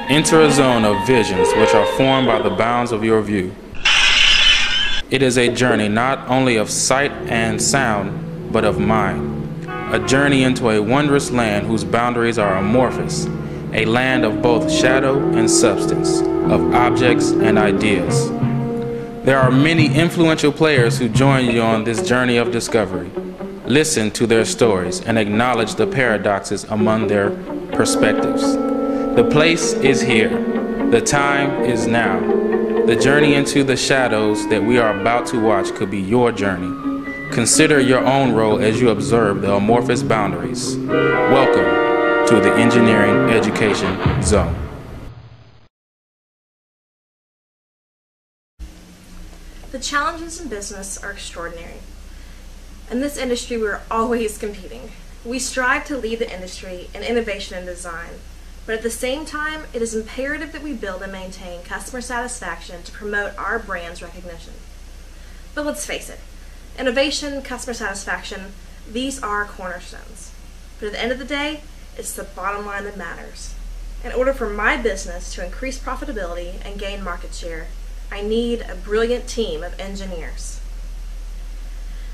Enter a zone of visions which are formed by the bounds of your view. It is a journey not only of sight and sound, but of mind. A journey into a wondrous land whose boundaries are amorphous, a land of both shadow and substance, of objects and ideas. There are many influential players who join you on this journey of discovery. Listen to their stories and acknowledge the paradoxes among their perspectives. The place is here. The time is now. The journey into the shadows that we are about to watch could be your journey. Consider your own role as you observe the amorphous boundaries. Welcome to the Engineering Education Zone. The challenges in business are extraordinary. In this industry, we're always competing. We strive to lead the industry in innovation and design, but at the same time, it is imperative that we build and maintain customer satisfaction to promote our brand's recognition. But let's face it, innovation, customer satisfaction, these are cornerstones. But at the end of the day, it's the bottom line that matters. In order for my business to increase profitability and gain market share, I need a brilliant team of engineers.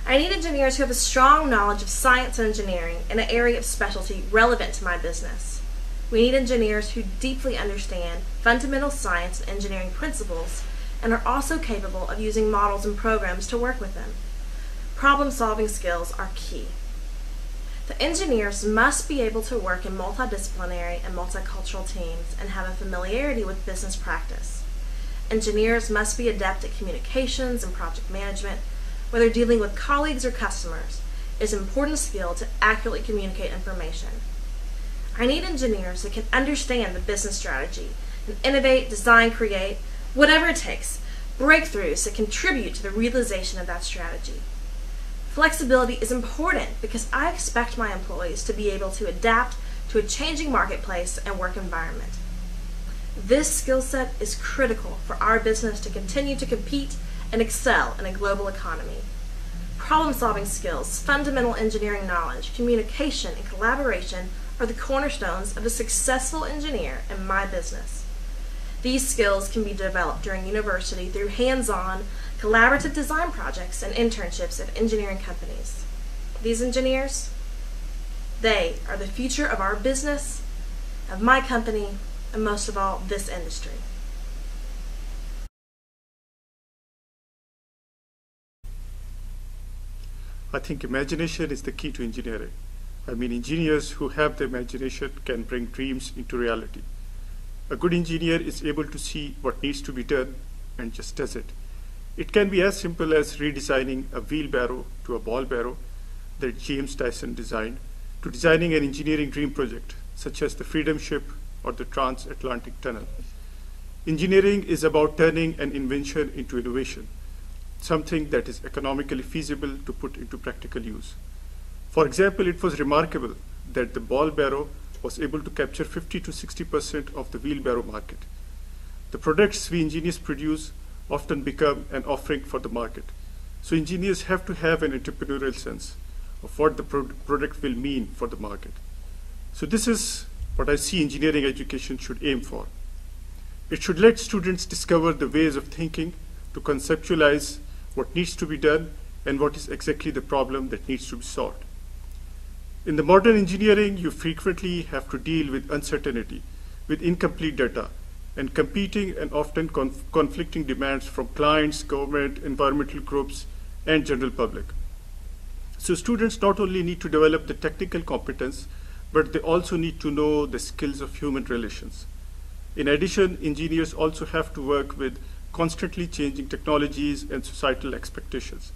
I need engineers who have a strong knowledge of science and engineering in an area of specialty relevant to my business. We need engineers who deeply understand fundamental science and engineering principles and are also capable of using models and programs to work with them. Problem-solving skills are key. The engineers must be able to work in multidisciplinary and multicultural teams and have a familiarity with business practice. Engineers must be adept at communications and project management. Whether dealing with colleagues or customers, it is an important skill to accurately communicate information. I need engineers that can understand the business strategy and innovate, design, create, whatever it takes, breakthroughs that contribute to the realization of that strategy. Flexibility is important because I expect my employees to be able to adapt to a changing marketplace and work environment. This skill set is critical for our business to continue to compete and excel in a global economy. Problem-solving skills, fundamental engineering knowledge, communication, and collaboration are the cornerstones of a successful engineer in my business. These skills can be developed during university through hands-on, collaborative design projects and internships at engineering companies. These engineers, they are the future of our business, of my company, and most of all, this industry. I think imagination is the key to engineering. I mean, engineers who have the imagination can bring dreams into reality. A good engineer is able to see what needs to be done and just does it. It can be as simple as redesigning a wheelbarrow to a ball barrow that James Dyson designed, to designing an engineering dream project, such as the Freedom Ship or the Transatlantic Tunnel. Engineering is about turning an invention into innovation, something that is economically feasible to put into practical use. For example, it was remarkable that the ball barrow was able to capture 50 to 60% of the wheelbarrow market. The products we engineers produce often become an offering for the market. So engineers have to have an entrepreneurial sense of what the product will mean for the market. So this is what I see engineering education should aim for. It should let students discover the ways of thinking to conceptualize what needs to be done and what is exactly the problem that needs to be solved. In the modern engineering, you frequently have to deal with uncertainty, with incomplete data, and competing and often conflicting demands from clients, government, environmental groups, and general public. So students not only need to develop the technical competence, but they also need to know the skills of human relations. In addition, engineers also have to work with constantly changing technologies and societal expectations.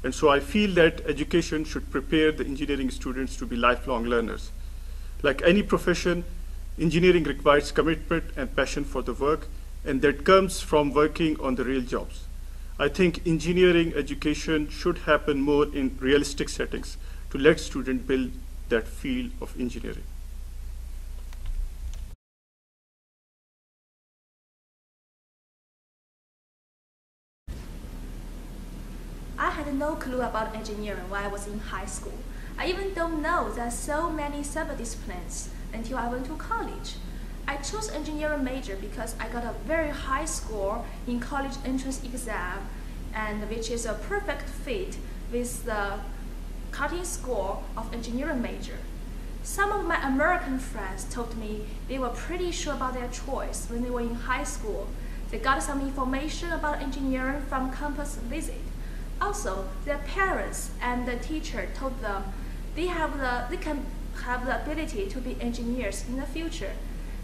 And so I feel that education should prepare the engineering students to be lifelong learners. Like any profession, engineering requires commitment and passion for the work, and that comes from working on the real jobs. I think engineering education should happen more in realistic settings to let students build that field of engineering. I had no clue about engineering when I was in high school. I even don't know there are so many sub-disciplines until I went to college. I chose engineering major because I got a very high score in college entrance exam, and which is a perfect fit with the cutting score of engineering major. Some of my American friends told me they were pretty sure about their choice when they were in high school. They got some information about engineering from campus visit. Also, their parents and the teacher told them they can have the ability to be engineers in the future.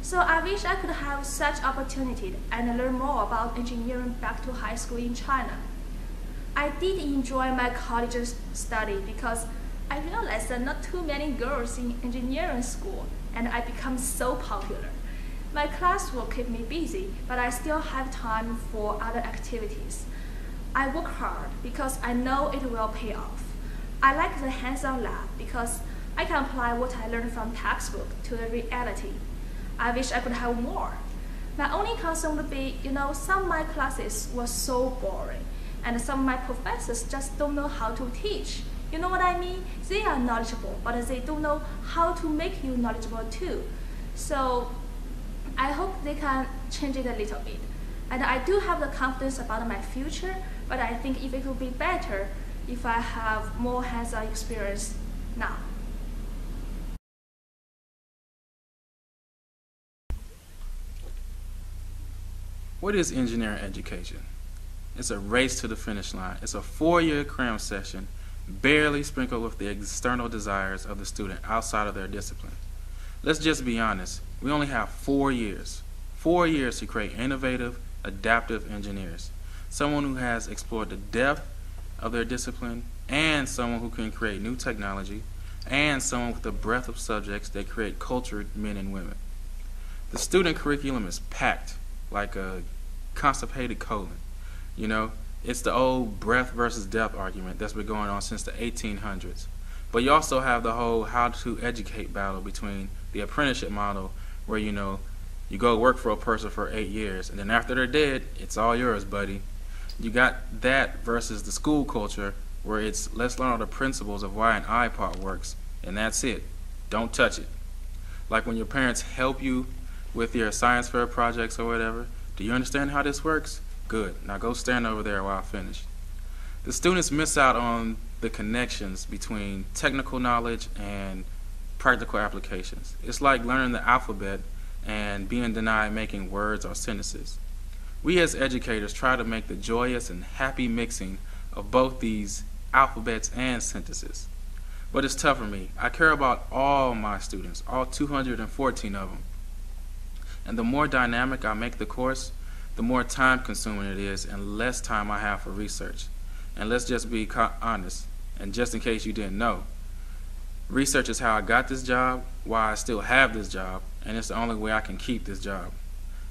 So I wish I could have such opportunity and learn more about engineering back to high school in China. I did enjoy my college study because I realized that not too many girls in engineering school, and I become so popular. My class will keep me busy, but I still have time for other activities. I work hard because I know it will pay off. I like the hands-on lab because I can apply what I learned from textbook to the reality. I wish I could have more. My only concern would be, some of my classes were so boring, and some of my professors just don't know how to teach. You know what I mean? They are knowledgeable, but they don't know how to make you knowledgeable too. So I hope they can change it a little bit. And I do have the confidence about my future, but I think if it would be better if I have more hands-on experience now. What is engineering education? It's a race to the finish line. It's a 4-year cram session, barely sprinkled with the external desires of the student outside of their discipline. Let's just be honest. We only have 4 years. 4 years to create innovative, adaptive engineers. Someone who has explored the depth of their discipline, and someone who can create new technology, and someone with a breadth of subjects that create cultured men and women. The student curriculum is packed like a constipated colon. It's the old breadth versus depth argument that's been going on since the 1800s. But you also have the whole how to educate battle between the apprenticeship model, where you go work for a person for 8 years, and then after they're dead, it's all yours, buddy. You got that versus the school culture, where it's let's learn all the principles of why an iPod works, and that's it. Don't touch it. Like when your parents help you with your science fair projects or whatever. Do you understand how this works? Good. Now go stand over there while I finish. The students miss out on the connections between technical knowledge and practical applications. It's like learning the alphabet and being denied making words or sentences. We as educators try to make the joyous and happy mixing of both these alphabets and sentences. But it's tough for me. I care about all my students, all 214 of them. And the more dynamic I make the course, the more time consuming it is and less time I have for research. And let's just be honest, and just in case you didn't know, research is how I got this job, why I still have this job, and it's the only way I can keep this job.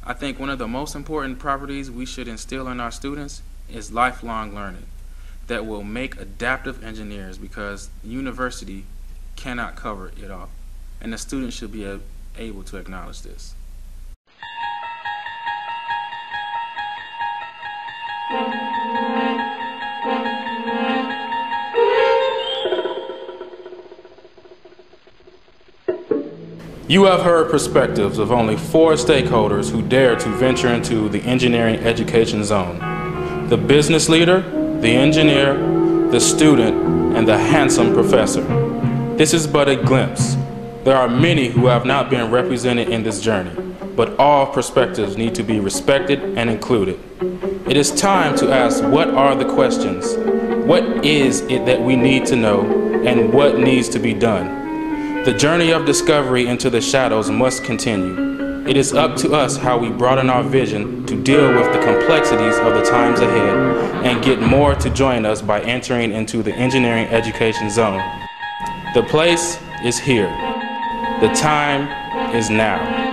I think one of the most important properties we should instill in our students is lifelong learning that will make adaptive engineers, because the university cannot cover it all, and the students should be able to acknowledge this. You have heard perspectives of only 4 stakeholders who dare to venture into the engineering education zone: the business leader, the engineer, the student, and the handsome professor. This is but a glimpse. There are many who have not been represented in this journey, but all perspectives need to be respected and included. It is time to ask, what are the questions? What is it that we need to know, and what needs to be done? The journey of discovery into the shadows must continue. It is up to us how we broaden our vision to deal with the complexities of the times ahead and get more to join us by entering into the engineering education zone. The place is here. The time is now.